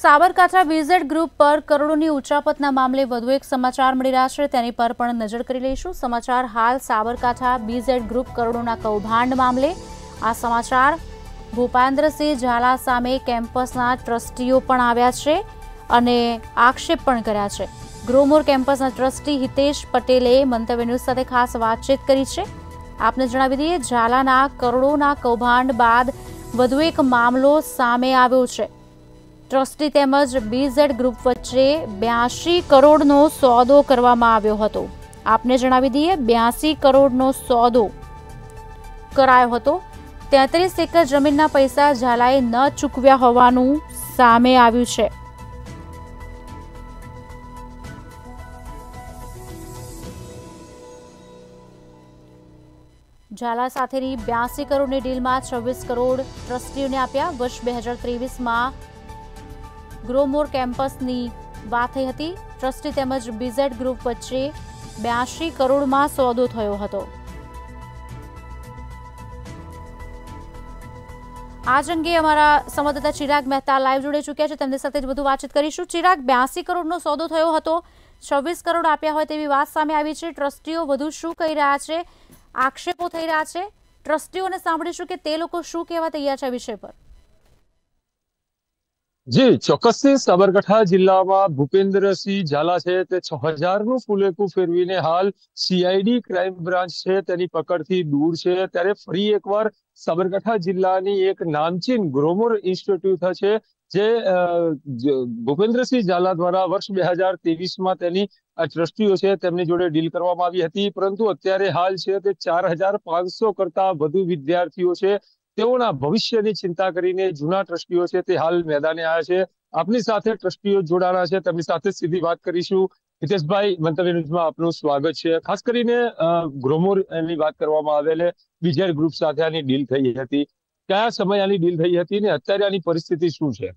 Sabarkantha BZ group પર કરોડોની ઉચાપતના મામલે વધુ એક સમાચાર મળી રહ્યા છે, તેની પર પણ નજર કરી લઈશું। સમાચાર હાલ સાબરકાંઠા બીઝેડ ગ્રુપ કરોડોના કૌભાંડ મામલે। આ સમાચાર ભૂપેન્દ્રસિંહ ઝાલા સામે કેમ્પસના ટ્રસ્ટીઓ પણ આવ્યા છે અને આક્ષેપ પણ કર્યા છે। ગ્રોમોર કેમ્પસના ટ્રસ્ટી હિતેશ પટેલે મંતવ્ય ન્યૂઝ સાથે ખાસ વાતચીત કરી છે। આપને જણાવી દઈએ, ઝાલાના કરોડોના કૌભાંડ બાદ વધુ એક મામલો સામે આવ્યો છે। ટ્રસ્ટી તેમજ બીઝેડ ગ્રુપ વચ્ચે 82 કરોડનો સોદો કરવામાં આવ્યો હતો। આપને જણાવી દઈએ, 82 કરોડનો સોદો કરાયો હતો। 33 એકર જમીનના પૈસા ઝાલાએ ન ચૂકવ્યા હોવાનું સામે આવ્યું છે। ઝાલા સાથેની 82 કરોડની ડીલમાં 26 કરોડ ટ્રસ્ટીઓને આપ્યા। વર્ષ 2023માં ગ્રોમોર કેમ્પસની વાત થઈ હતી। ટ્રસ્ટી તેમજ બીઝેડ ગ્રુપ વચ્ચે 82 કરોડમાં સોદો થયો હતો। આજ અંગે અમારા સંવાદદાતા ચિરાગ મહેતા લાઈવ જોડે ચૂક્યા છે, તેમની સાથે જ વધુ વાતચીત કરીશું। ચિરાગ, 82 કરોડનો સોદો થયો હતો, 26 કરોડ આપ્યા હોય તેવી વાત સામે આવી છે। ટ્રસ્ટીઓ વધુ શું કહી રહ્યા છે, આક્ષેપો થઈ રહ્યા છે, ટ્રસ્ટીઓને સાંભળીશું કે તે લોકો શું કહેવા તૈયાર છે આ વિષય પર। જી ચોક્કસથી સાબરકાંઠા જિલ્લામાં ભૂપેન્દ્રસિંહ ઝાલા છે તે 6000નું ફુલેકું ફેરવીને હાલ સીઆઈડી ક્રાઇમ બ્રાન્ચ છે તેની પકડથી દૂર છે। ત્યારે ફરી એકવાર સાબરકાંઠા જિલ્લાની એક નામચીન ગ્રોમોર ઇન્સ્ટિટ્યૂટ છે જે ભૂપેન્દ્રસિંહ ઝાલા દ્વારા વર્ષ 2023માં તેની ટ્રસ્ટીઓ છે તેમની જોડે ડીલ કરવામાં આવી હતી, પરંતુ અત્યારે હાલ છે તે 4500 કરતા વધુ વિદ્યાર્થીઓ છે તેઓના ભવિષ્યની ચિંતા કરીને જૂના ટ્રસ્ટીઓ છે તે હાલ મેદાને આવ્યા છે। આપની સાથે ટ્રસ્ટીઓ જોડાણા છે, તેમની સાથે સીધી વાત કરીશું। હિતેશભાઈ, મંતવ્ય ન્યૂઝમાં આપનું સ્વાગત છે। ખાસ કરીને ગ્રોમોર ની વાત કરવામાં આવેલે બીઝેડ ગ્રુપ સાથે આની ડીલ થઈ હતી, કયા સમયે આની ડીલ થઈ હતી ને અત્યારે આની પરિસ્થિતિ શું છે?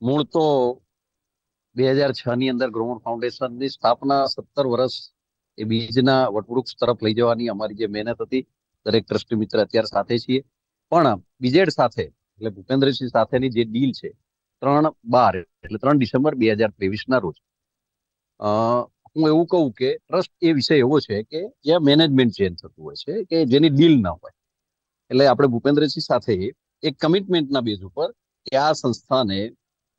મૂળ તો 2006ની અંદર ગ્રોમોર ફાઉન્ડેશનની સ્થાપના 17 વર્ષ એ બીજના વટવૃક્ષ તરફ લઈ જવાની અમારી જે મહેનત હતી, દરેક ટ્રસ્ટી મિત્ર અત્યારે સાથે છીએ। પણ બીજેડ સાથે એટલે ભૂપેન્દ્રસિંહ સાથેની જે ડીલ છે 3/12 એટલે 3 ડિસેમ્બર 2023ના રોજ હું એવું કહું કે ટ્રસ્ટ એ વિષય એવો છે કે જ્યાં મેનેજમેન્ટ ચેન્જ થતું હોય છે કે જેની ડીલ ના હોય, એટલે આપણે ભૂપેન્દ્રસિંહ સાથે એક કમિટમેન્ટના બેઝ ઉપર કે આ સંસ્થાને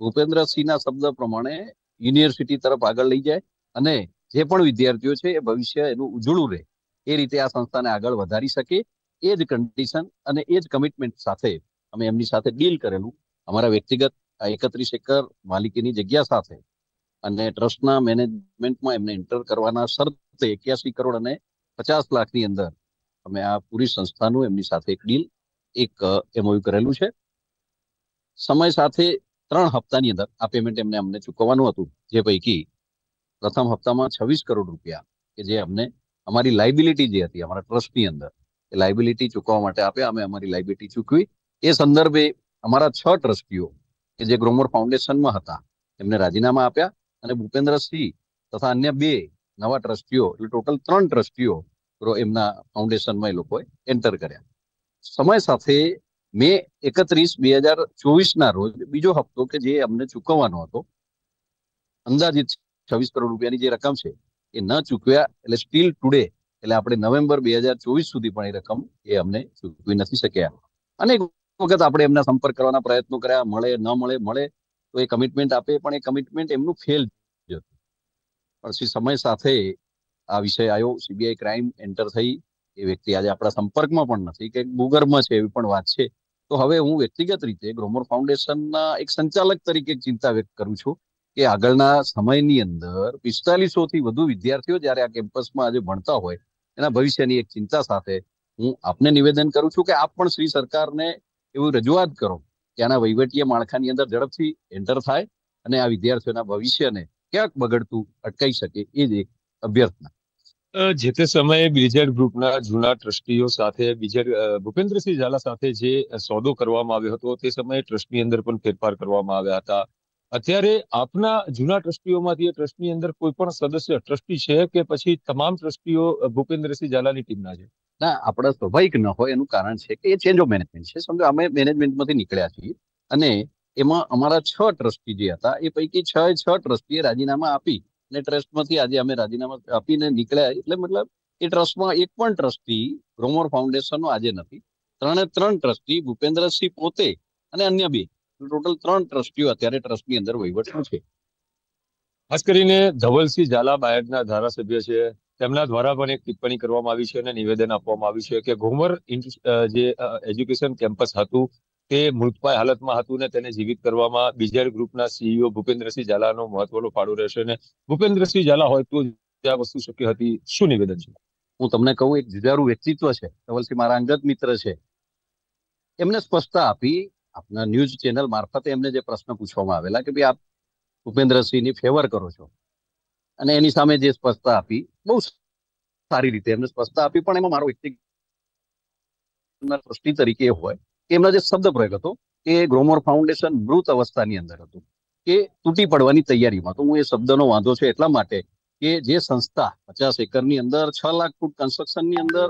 ભૂપેન્દ્રસિંહના શબ્દ પ્રમાણે યુનિવર્સિટી તરફ આગળ લઈ જાય અને જે પણ વિદ્યાર્થીઓ છે એ ભવિષ્ય એનું ઉજળું રહે એ રીતે આ સંસ્થાને આગળ વધારી શકે, એ જ કન્ડિશન અને એ જ કમિટમેન્ટ સાથે અમે એમની સાથે ડીલ કરેલું। અમારા વ્યક્તિગત 31 એકર માલિકીની જગ્યા સાથે અને ટ્રસ્ટના મેનેજમેન્ટમાં એમને એન્ટર કરવાના શરતે 81 કરોડ અને 50 લાખની અંદર અમે આ પૂરી સંસ્થાનું એમની સાથે એક ડીલ, એક એમઓયુ કરેલું છે। સમય સાથે 3 હપ્તાની અંદર આ પેમેન્ટ એમને અમને ચૂકવવાનું હતું, જે પૈકી પ્રથમ હપ્તામાં 26 કરોડ રૂપિયા કે જે અમને અમારી લાયબિલિટી જે હતી અમારા ટ્રસ્ટની અંદર એ લાયબિલિટી ચૂકવવા માટે આપ્યા। અમે અમારી લાયબિલિટી ચૂકવી। એ સંદર્ભે અમારા 6 ટ્રસ્ટીઓ કે જે ગ્રોમોર ફાઉન્ડેશનમાં હતા એમને રાજીનામા આપ્યા અને ભૂપેન્દ્રસિંહ તથા અન્ય 2 નવા ટ્રસ્ટીઓ એટલે ટોટલ 3 ટ્રસ્ટીઓ એમના ફાઉન્ડેશનમાં એ લોકોએ એન્ટર કર્યા। સમય સાથે મે 31, 2024ના રોજ બીજો હપ્તો કે જે અમને ચૂકવવાનો હતો, અંદાજિત 26 કરોડ રૂપિયાની જે રકમ છે એ ન ચૂકવ્યા, એટલે સ્ટીલ ટુડે એટલે આપણે નવેમ્બર 2024 સુધી પણ એ રકમ એ અમને ચૂકવી નથી શક્યા। અનેક વખત આપણે એમના સંપર્ક કરવાના પ્રયત્નો કર્યા, મળે ન મળે તો એ કમિટમેન્ટ આપે, પણ એ કમિટમેન્ટ એમનું ફેલ જતું। પછી સમય સાથે આ વિષય આવ્યો, સીબીઆઈ ક્રાઇમ એન્ટર થઈ, એ વ્યક્તિ આજે આપણા સંપર્કમાં પણ નથી કે ભૂગર્ભમાં છે એવી પણ વાત છે। તો હવે હું વ્યક્તિગત રીતે ગ્રોમોર ફાઉન્ડેશનના એક સંચાલક તરીકે ચિંતા વ્યક્ત કરું છું કે આગળના સમયની અંદર 4500થી વધુ વિદ્યાર્થીઓ જ્યારે આ કેમ્પસમાં આજે ભણતા હોય એના ભવિષ્યની એક ચિંતા સાથે હું આપને નિવેદન કરું છું કે આપ પણ શ્રી સરકારને એવું રજૂઆત કરો કે આના વહીવટીય માળખાની અંદર ઝડપથી એન્ટર થાય અને આ વિદ્યાર્થીઓના ભવિષ્યને ક્યાંક બગડતું અટકાઈ શકે, એ જ એક અભ્યર્થના। જે તે સમયે બીઝેડ ગ્રુપના જૂના ટ્રસ્ટીઓ સાથે ભૂપેન્દ્રસિંહ ઝાલા સાથે જે સોદો કરવામાં આવ્યો હતો તે સમયે ટ્રસ્ટની અંદર પણ ફેરફાર કરવામાં આવ્યા હતા। અત્યારે આપના જૂના ટ્રસ્ટીઓમાંથી એ ટ્રસ્ટની અંદર કોઈ પણ સદસ્ય ટ્રસ્ટી છે કે પછી તમામ ટ્રસ્ટીઓ ભૂપેન્દ્રસિંહ ઝાલાની ટીમના છે? ના, આપણા સ્વાભાવિક ન હોય એનું કારણ છે કે એ ચેન્જ ઓફ મેનેજમેન્ટ છે। સમજો અમે મેનેજમેન્ટમાંથી નીકળ્યા છીએ અને એમાં અમારા 6 ટ્રસ્ટી જે હતા એ પૈકી 6 ટ્રસ્ટીએ રાજીનામા આપી અને ટ્રસ્ટમાંથી આજે અમે રાજીનામા આપીને નીકળ્યા. એટલે મતલબ એ ટ્રસ્ટમાં એક પણ ટ્રસ્ટી ગ્રોમર ફાઉન્ડેશનનો આજે નથી. 3 ટ્રસ્ટી ભૂપેન્દ્રસિંહ પોતે અને અન્ય 2, ટોટલ 3 ટ્રસ્ટીઓ અત્યારે ટ્રસ્ટની અંદર વહીવટમાં છે. ખાસ કરીને ધવલસિંહ ઝાલા બાયડના ધારાસભ્ય છે, તેમના દ્વારા પણ એક ટિપ્પણી કરવામાં આવી છે અને નિવેદન આપવામાં આવ્યું છે કે ઘુમર જે એજ્યુકેશન કેમ્પસ હતું તે મૃતપાય હાલતમાં હતું ને તેને જીવિત કરવામાં બીજેડ ગ્રુપના સીઈઓ ભૂપેન્દ્રસિંહ ઝાલાનો મહત્વનો ફાળો રહેશે અને ભૂપેન્દ્રસિંહ ઝાલા હોય તો આ વસ્તુ શક્ય હતી. શું નિવેદન છે? હું તમને કહું, એક જુદારું વ્યક્તિત્વ છે ધવલસિંહ, મારા અંગત મિત્ર છે. એમને સ્પષ્ટતા આપી આપના ન્યૂઝ ચેનલ મારફતે. એમને જે પ્રશ્ન પૂછવામાં આવેલા કે ભાઈ આપ ભૂપેન્દ્રસિંહની ફેવર કરો છો, અને એની સામે જે સ્પષ્ટતા આપી બહુ સારી રીતે એમને સ્પષ્ટતા આપી. પણ એમાં મારો વ્યક્તિગત ટ્રસ્ટી તરીકે હોય કે એમનો જે શબ્દ પ્રયોગ હતો કે ગ્રોમર ફાઉન્ડેશન મૃત અવસ્થાની અંદર હતું, કે તૂટી પડવાની તૈયારીમાં. તો હું એ શબ્દનો વાંધો છે એટલા માટે કે જે સંસ્થા 50 એકરની અંદર 6 લાખ ફૂટ કન્સ્ટ્રક્શનની અંદર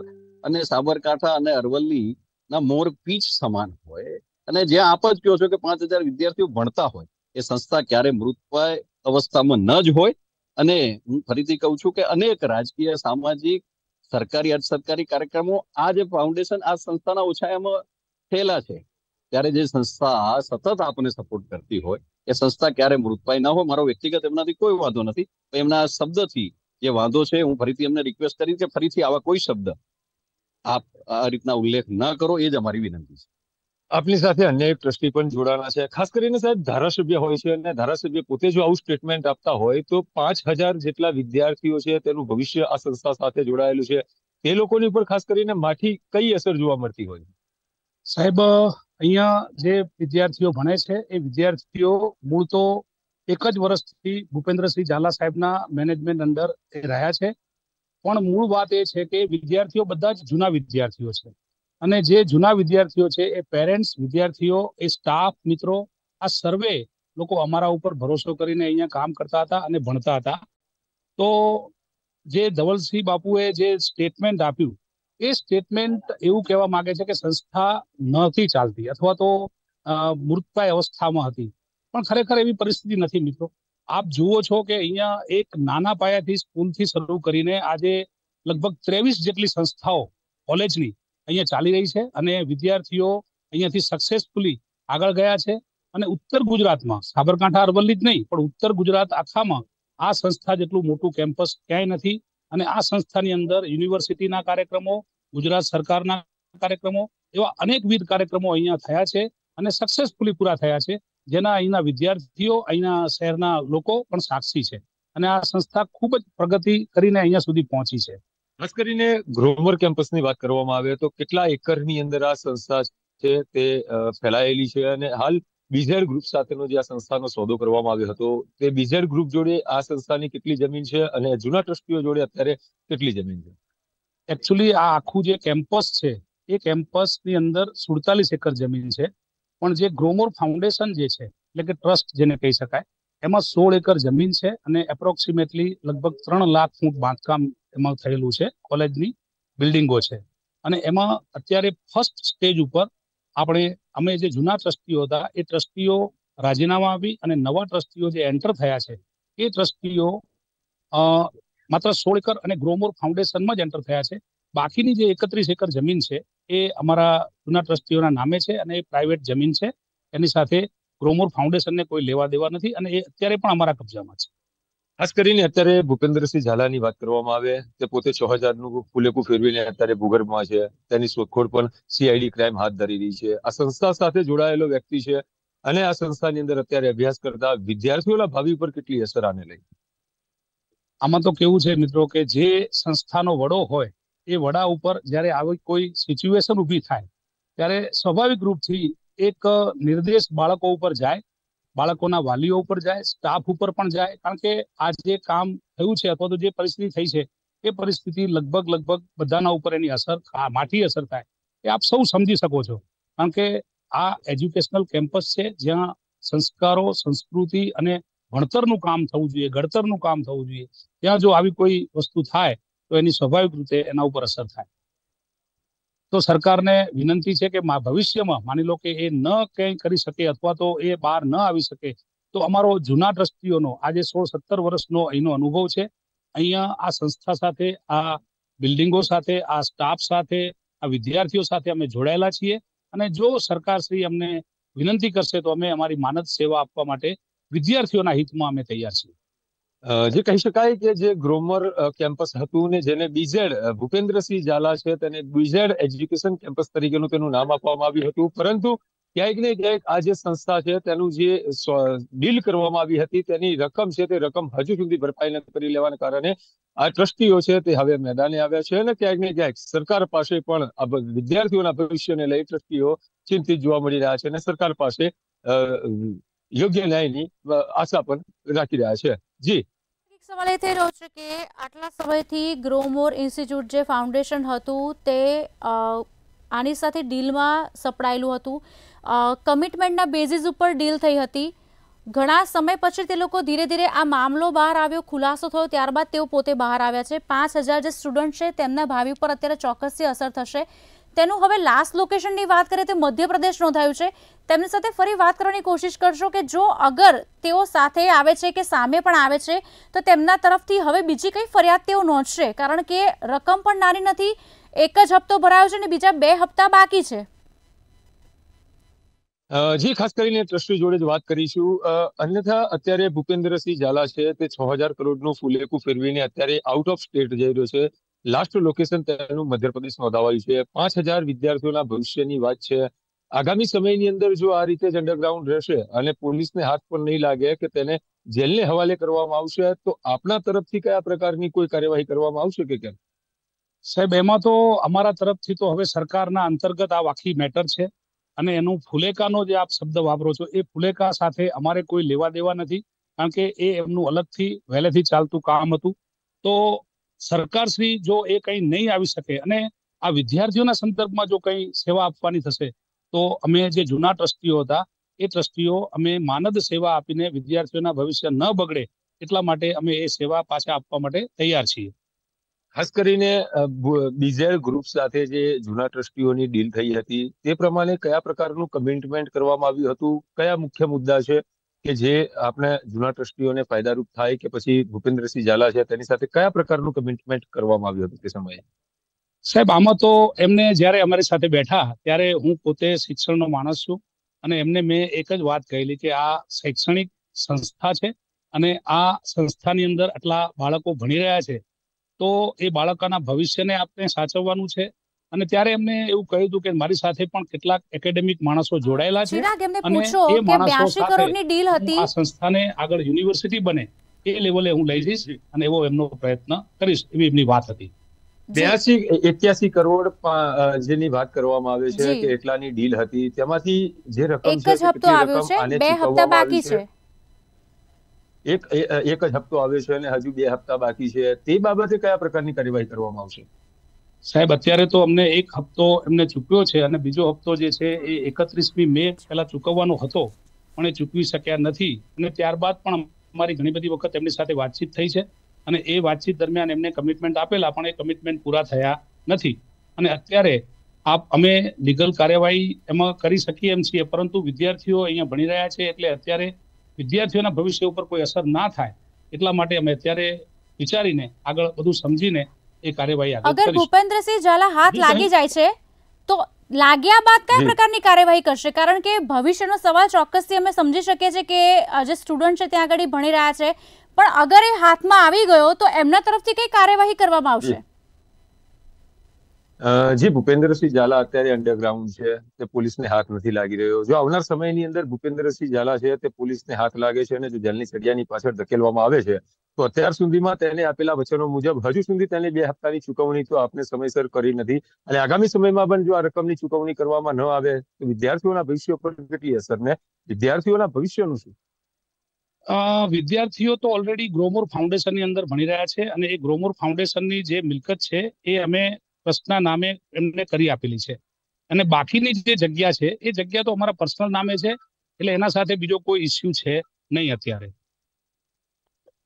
અને સાબરકાંઠા અને અરવલ્લીના મોર પીચ સમાન હોય, અને જ્યાં આપ જ કહો છો કે 5000 વિદ્યાર્થીઓ ભણતા હોય, એ સંસ્થા ક્યારે મૃતપાય અવસ્થામાં ન જ હોય. અને હું ફરીથી કહું છું કે અનેક રાજકીય, સામાજિક, સરકારી, અર્ધ સરકારી કાર્યક્રમો આ જે ફાઉન્ડેશન, આ સંસ્થાના ઓછાયામાં થયેલા છે. ત્યારે જે સંસ્થા સતત આપને સપોર્ટ કરતી હોય એ સંસ્થા ક્યારે મૃતપાય ન હોય. મારો વ્યક્તિગત એમનાથી કોઈ વાંધો નથી. એમના શબ્દથી જે વાંધો છે, હું ફરીથી એમને રિક્વેસ્ટ કરી કે ફરીથી આવા કોઈ શબ્દ આપ આ રીતના ઉલ્લેખ ન કરો, એ જ અમારી વિનંતી છે. આપની સાથે અન્ય એક ટ્રસ્ટી પણ જોડાણા છે. ખાસ કરીને સાહેબ ધારાસભ્ય હોય છે અને ધારાસભ્ય પોતે જો આવું સ્ટેટમેન્ટ આપતા હોય તો 5000 જેટલા વિદ્યાર્થીઓ છે તેનું ભવિષ્ય આ સંસ્થા સાથે જોડાયેલું છે, તે લોકોની ઉપર ખાસ કરીને માઠી કઈ અસર જોવા મળતી હોય? સાહેબ, અહીંયા જે વિદ્યાર્થીઓ ભણે છે એ વિદ્યાર્થીઓ મૂળ તો એક જ વર્ષથી ભૂપેન્દ્રસિંહ ઝાલા સાહેબના મેનેજમેન્ટ અંદર એ રહ્યા છે. પણ મૂળ વાત એ છે કે વિદ્યાર્થીઓ બધા જ જૂના વિદ્યાર્થીઓ છે, અને જે જૂના વિદ્યાર્થીઓ છે એ પેરેન્ટ્સ, વિદ્યાર્થીઓ, એ સ્ટાફ મિત્રો, આ સર્વે લોકો અમારા ઉપર ભરોસો કરીને અહીંયા કામ કરતા હતા અને ભણતા હતા. તો જે ધવલસિંહ બાપુએ જે સ્ટેટમેન્ટ આપ્યું, એ સ્ટેટમેન્ટ એવું કહેવા માંગે છે કે સંસ્થા નથી ચાલતી અથવા તો મૃતપ્રાય અવસ્થામાં હતી. પણ ખરેખર એવી પરિસ્થિતિ નથી મિત્રો. આપ જુઓ છો કે અહીંયા એક નાના પાયાથી સ્કૂલથી શરૂ કરીને આજે લગભગ 23 જેટલી સંસ્થાઓ કોલેજની અહીંયા ચાલી રહી છે, અને વિદ્યાર્થીઓ અહીંયાથી સક્સેસફુલી આગળ ગયા છે. અને ઉત્તર ગુજરાતમાં, સાબરકાંઠા અરવલ્લી જ નહીં પણ ઉત્તર ગુજરાત આખામાં આ સંસ્થા જેટલું મોટું કેમ્પસ ક્યાંય નથી. અને આ સંસ્થાની અંદર યુનિવર્સિટીના કાર્યક્રમો, ગુજરાત સરકારના કાર્યક્રમો, એવા અનેકવિધ કાર્યક્રમો અહીંયા થયા છે અને સક્સેસફુલી પૂરા થયા છે, જેના અહીંના વિદ્યાર્થીઓ, અહીંના શહેરના લોકો પણ સાક્ષી છે. અને આ સંસ્થા ખૂબ જ પ્રગતિ કરીને અહીંયા સુધી પહોંચી છે. ખાસ કરીને ગ્રોમર કેમ્પસની વાત કરવામાં આવે તો કેટલા એકરની અંદર આ સંસ્થા છે તે ફેલાયેલી છે, અને હાલ બીઝેડ ગ્રુપ સાથેનો જે આ સંસ્થાનો સોદો કરવામાં આવ્યો હતો, તે બીઝેડ ગ્રુપ જોડે આ સંસ્થાની કેટલી જમીન છે અને જૂના ટ્રસ્ટીઓ જોડે અત્યારે કેટલી જમીન છે? એકચ્યુઅલી આ આખું જે કેમ્પસ છે એ કેમ્પસની અંદર 47 એકર જમીન છે. પણ જે ગ્રોમર ફાઉન્ડેશન જે છે, એટલે કે ટ્રસ્ટ જેને કહી શકાય, એમાં 16 એકર જમીન છે અને એપ્રોક્સિમેટલી લગભગ 3 લાખ ફૂટ બાંધકામ એમાં થયેલું છે. કોલેજની બિલ્ડિંગો છે, અને એમાં અત્યારે ફર્સ્ટ સ્ટેજ ઉપર અમે જે જૂના ટ્રસ્ટીઓ હતા એ ટ્રસ્ટીઓ રાજીનામા આપી અને નવા ટ્રસ્ટીઓ જે એન્ટર થયા છે એ ટ્રસ્ટીઓ માત્ર 16 એકર અને ગ્રોમર ફાઉન્ડેશનમાં જ એન્ટર થયા છે. બાકીની જે 31 એકર જમીન છે એ અમારા જૂના ટ્રસ્ટીઓના નામે છે અને એ પ્રાઇવેટ જમીન છે. એની સાથે ગ્રોમર ફાઉન્ડેશનને કોઈ લેવા દેવા નથી અને એ અત્યારે પણ અમારા કબજામાં છે. ખાસ કરીને અત્યારે ભૂપેન્દ્રસિંહ ઝાલાની વાત કરવામાં આવે, તે પોતે 6000 નું ફુલેકું ફેરવીને અત્યારે ભૂગર્ભમાં છે. તેની શોધખોળ પણ સીઆઈડી ક્રાઇમ હાથ ધરી રહી છે. આ સંસ્થા સાથે જોડાયેલો વ્યક્તિ છે અને આ સંસ્થાની અંદર અત્યારે અભ્યાસ કરતા વિદ્યાર્થીઓના ભાવિ પર કેટલી અસર આને લઈ? આમાં તો કેવું છે મિત્રો કે જે સંસ્થાનો વડો હોય એ વડા ઉપર જ્યારે આવી કોઈ સિચ્યુએશન ઊભી થાય ત્યારે સ્વાભાવિક રૂપથી એક નિર્દેશ બાળકો ઉપર જાય, બાળકોના વાલીઓ ઉપર જાય, સ્ટાફ ઉપર પણ જાય. કારણ કે આ જે કામ થયું છે અથવા તો જે પરિસ્થિતિ થઈ છે એ પરિસ્થિતિ લગભગ બધાના ઉપર એની અસર, માઠી અસર થાય એ આપ સૌ સમજી શકો છો. કારણ કે આ એજ્યુકેશનલ કેમ્પસ છે જ્યાં સંસ્કારો, સંસ્કૃતિ અને ભણતરનું કામ થવું જોઈએ, ઘડતરનું કામ થવું જોઈએ. ત્યાં જો આવી કોઈ વસ્તુ થાય તો એની સ્વાભાવિક રીતે એના ઉપર અસર થાય. તો સરકારને વિનંતી છે કે ભવિષ્યમાં માની લો કે એ ન કંઈ કરી શકે અથવા તો એ બહાર ન આવી શકે તો અમારો જૂના ટ્રસ્ટીઓનો આજે 16-17 વર્ષનો અહીંનો અનુભવ છે. અહીંયા આ સંસ્થા સાથે, આ બિલ્ડિંગો સાથે, આ સ્ટાફ સાથે, આ વિદ્યાર્થીઓ સાથે અમે જોડાયેલા છીએ અને જો સરકારશ્રી અમને વિનંતી કરશે તો અમે અમારી માનદ સેવા આપવા માટે વિદ્યાર્થીઓના હિતમાં અમે તૈયાર છીએ. જે કહી શકાય કે જે ગ્રોમર કેમ્પસ હતું ને જેને બીઝેડ ભૂપેન્દ્રસિંહ ઝાલા છે તેને બીઝેડ એજ્યુકેશન કેમ્પસ તરીકેનું તેનું નામ આપવામાં આવ્યું હતું, પરંતુ ક્યાંક ને ક્યાંક આ જે સંસ્થા છે તેનું જે ડીલ કરવામાં આવી હતી તેની રકમ છે તે રકમ હજુ સુધી ભરપાઈ ન કરી લેવાના કારણે આ ટ્રસ્ટીઓ છે તે હવે મેદાને આવ્યા છે અને ક્યાંક ને ક્યાંક સરકાર પાસે પણ વિદ્યાર્થીઓના ભવિષ્યને લઈ ટ્રસ્ટીઓ ચિંતિત જોવા મળી રહ્યા છે અને સરકાર પાસે યોગ્ય ન્યાયની આશા પણ રાખી રહ્યા છે. જી, સવાલ એ થઈ રહ્યો છે કે આટલા સમયથી ગ્રોમોર ઇન્સ્ટિટ્યૂટ જે ફાઉન્ડેશન હતું તે આની સાથે ડીલમાં સપડાયેલું હતું, કમિટમેન્ટના બેઝિસ ઉપર ડીલ થઈ હતી. ઘણા સમય પછી તે લોકો ધીરે ધીરે આ મામલો બહાર આવ્યો, ખુલાસો થયો, ત્યારબાદ તેઓ પોતે બહાર આવ્યા છે. 5000 જે સ્ટુડન્ટ છે તેમના ભાવિ પર અત્યારે ચોક્કસથી અસર થશે. તેનું હવે લાસ્ટ લોકેશનની વાત કરીએ તો મધ્યપ્રદેશ નોંધાયું છે. તેમની સાથે ફરી વાત કરવાની કોશિશ કરશો કે જો અગર તેઓ સાથે આવે છે કે સામે પણ આવે છે તો તેમના તરફથી હવે બીજી કઈ ફરિયાદ તેઓ નોંધશે, કારણ કે રકમ પણ નાની નથી, એક જ હપ્તો ભરાયો છે અને બીજા 2 હપ્તા બાકી છે. જી, ખાસ કરીને ટ્રસ્ટી જોડે જ વાત કરીશું. અન્યથા અત્યારે ભૂપેન્દ્રસિંહ ઝાલા છે તે 6000 કરોડનું ફુલેકું ફેરવીને અત્યારે આઉટ ઓફ સ્ટેટ જઈ રહ્યો છે. લાસ્ટ લોકેશન તેનું મધ્યપ્રદેશ નોંધાવાયું છે. 5000 વિદ્યાર્થીઓના ભવિષ્યની વાત છે. આગામી સમયની અંદર જો આ રીતે જ અંડરગ્રાઉન્ડ રહેશે અને પોલીસને હાથ પણ નહીં લાગે કે તેને જેલને હવાલે કરવામાં આવશે તો આપના તરફથી કયા પ્રકારની કોઈ કાર્યવાહી કરવામાં આવશે કે કેમ? સાહેબ, એમાં તો અમારા તરફથી તો હવે સરકારના અંતર્ગત આ આખી મેટર છે અને એનું ફુલેકાનો જે આપ શબ્દ વાપરો છો એ ફુલેકા સાથે અમારે કોઈ લેવા દેવા નથી, કારણ કે એ એમનું અલગથી વહેલેથી ચાલતું કામ હતું. તો સરકારશ્રી જો એ કંઈ નહીં આવી શકે અને આ વિદ્યાર્થીઓના સંદર્ભમાં જો કંઈ સેવા આપવાની થશે તો અમે જે જૂના ટ્રસ્ટીઓ હતા એ ટ્રસ્ટીઓ અમે માનદ સેવા આપીને વિદ્યાર્થીઓના ભવિષ્ય ન બગડે એટલા માટે અમે એ સેવા પાછા આપવા માટે તૈયાર છીએ. ખાસ કરીને બીઝેડ ગ્રુપ સાથે જે જૂના ટ્રસ્ટીઓની ડીલ થઈ હતી તે પ્રમાણે કયા પ્રકારનું કમિટમેન્ટ કરવામાં આવ્યું હતું, કયા મુખ્ય મુદ્દા છે કે જે આપણે જૂના ટ્રસ્ટીઓને ફાયદારૂપ થાય કે પછી ભૂપેન્દ્રસિંહ ઝાલા છે તેની સાથે કયા પ્રકારનું કમિટમેન્ટ કરવામાં આવ્યું હતું તે સમયે? સાહેબ, આમાં તો એમને જ્યારે અમારી સાથે બેઠા ત્યારે હું પોતે શિક્ષણનો માણસ છું અને એમને મેં એક જ વાત કહેલી કે આ શૈક્ષણિક સંસ્થા છે અને આ સંસ્થાની અંદર આટલા બાળકો ભણી રહ્યા છે તો એ બાળકોના ભવિષ્યને આપણે સાચવવાનું છે. અને ત્યારે એમને એવું કહ્યું હતું કે મારી સાથે પણ કેટલાક એકેડેમિક માણસો જોડાયેલા છે અને એ માણસો સાથે આ સંસ્થાને આગળ યુનિવર્સિટી બને એ લેવલે હું લઈ જઈશ અને એવો એમનો પ્રયત્ન કરીશ, એવી એમની વાત હતી. 81 કરોડ જેની વાત કરવામાં આવે છે કે એટલાની ડીલ હતી, તેમાંથી જે રકમ છે એક જ હપ્તો આવ્યો છે, 2 હપ્તા બાકી છે. એક જ હપ્તો આવ્યો છે અને હજુ 2 હપ્તા બાકી છે. તે બાબતે કયા પ્રકારની કાર્યવાહી કરવામાં આવશે? સાહેબ, અત્યારે તો અમને એક હપ્તો એમને ચૂકવ્યો છે અને બીજો હપ્તો જે છે એ 31મી મે પહેલા ચૂકવવાનો હતો પણ એ ચૂકવી શક્યા નથી અને ત્યારબાદ પણ અમારી ઘણી બધી વખત એમની સાથે વાતચીત થઈ છે અને એ વાતચીત દરમિયાન એમને કમિટમેન્ટ આપેલા પણ એ કમિટમેન્ટ પૂરા થયા નથી અને અત્યારે અમે લીગલ કાર્યવાહી એમાં કરી શકીએ એમ છીએ, પરંતુ વિદ્યાર્થીઓ અહીંયા ભણી રહ્યા છે એટલે અત્યારે વિદ્યાર્થીઓના ભવિષ્ય ઉપર કોઈ અસર ના થાય એટલા માટે અમે અત્યારે વિચારીને આગળ બધું સમજીને એ કાર્યવાહી આગળ કરીશું. અગર ભૂપેન્દ્રસિંહ ઝાલા હાથ લાગી જાય છે તો લાગ્યા બાદ કયા પ્રકારની કાર્યવાહી કરશે? કારણ કે ભવિષ્યનો સવાલ ચોક્કસથી અમે સમજી શકીએ છીએ કે જે સ્ટુડન્ટ છે ત્યાં આગળ ભણી રહ્યા છે, પણ અગર એ હાથમાં આવી ગયો તો એમના તરફથી કઈ કાર્યવાહી કરવામાં આવશે? જે ભૂપેન્દ્રસિંહ ઝાલા અત્યારે અંડરગ્રાઉન્ડ છે તે પોલીસને હાથ નથી લાગી રહ્યો. જો આવનાર સમયની અંદર ભૂપેન્દ્રસિંહ ઝાલા છે તે પોલીસને હાથ લાગે છે અને જો જેલની સળિયાની પાછળ ધકેલવામાં આવે છે તો અત્યાર સુધીમાં તેને આપેલા વચનો મુજબ હજુ સુધી તેને 2 હપ્તાની ચૂકવણી તો આપને સમયસર કરી નથી અને આગામી સમયમાં પણ જો આ રકમની ચૂકવણી કરવામાં ન આવે તો વિદ્યાર્થીઓના ભવિષ્ય પર કેટલી અસર ને વિદ્યાર્થીઓના ભવિષ્યનું શું? વિદ્યાર્થીઓ તો ઓલરેડી ગ્રોમોર ફાઉન્ડેશનની અંદર ભણી રહ્યા છે અને એ ગ્રોમોર ફાઉન્ડેશનની જે મિલકત છે એ અમે ટ્રસ્ટના નામે એમને કરી આપેલી છે અને બાકીની જે જગ્યા છે એ જગ્યા તો અમારા પર્સનલ નામે છે એટલે એના સાથે બીજો કોઈ ઇસ્યુ છે નહીં અત્યારે.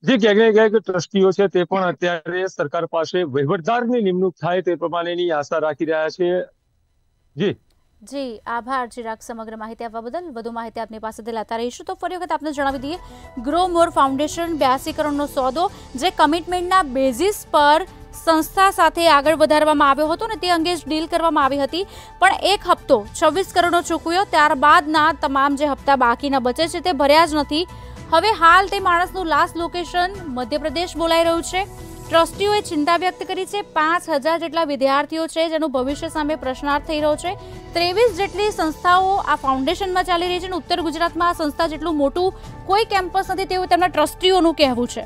જે ક્યાંક ટ્રસ્ટીઓ છે તે પણ અત્યારે સરકાર પાસે વહીવટદારની નિમણૂક થાય તે પ્રમાણેની આશા રાખી રહ્યા છે. જી આભાર ચિરાગ, સમગ્ર માહિતી આપવા બદલ. વધુ માહિતી આપની પાસેથી લેતા રહીશું. તો ફરી વખત આપને જણાવી દઈએ, ગ્રો મોર ફાઉન્ડેશન 82 કરોડનો સોદો જે કમિટમેન્ટના બેઝિસ પર સંસ્થા સાથે આગળ વધારવામાં આવ્યો હતો ને તે અંગે જ ડીલ કરવામાં આવી હતી, પણ એક હપ્તો 26 કરોડનો ચૂકવ્યો, ત્યારબાદના તમામ જે હપ્તા બાકીના બચે છે તે ભર્યા જ નથી. હવે હાલ તે માણસનું લાસ્ટ લોકેશન મધ્યપ્રદેશ બોલાઈ રહ્યું છે. ટ્રસ્ટીઓએ ચિંતા વ્યક્ત કરી છે. 5000 જેટલા વિદ્યાર્થીઓ છે જેનું ભવિષ્ય સામે પ્રશ્નાર્થ થઈ રહ્યો છે. 23 જેટલી સંસ્થાઓ આ ફાઉન્ડેશનમાં ચાલી રહી છે અને ઉત્તર ગુજરાતમાં આ સંસ્થા જેટલું મોટું કોઈ કેમ્પસ નથી તેવું તેમના ટ્રસ્ટીઓનું કહેવું છે.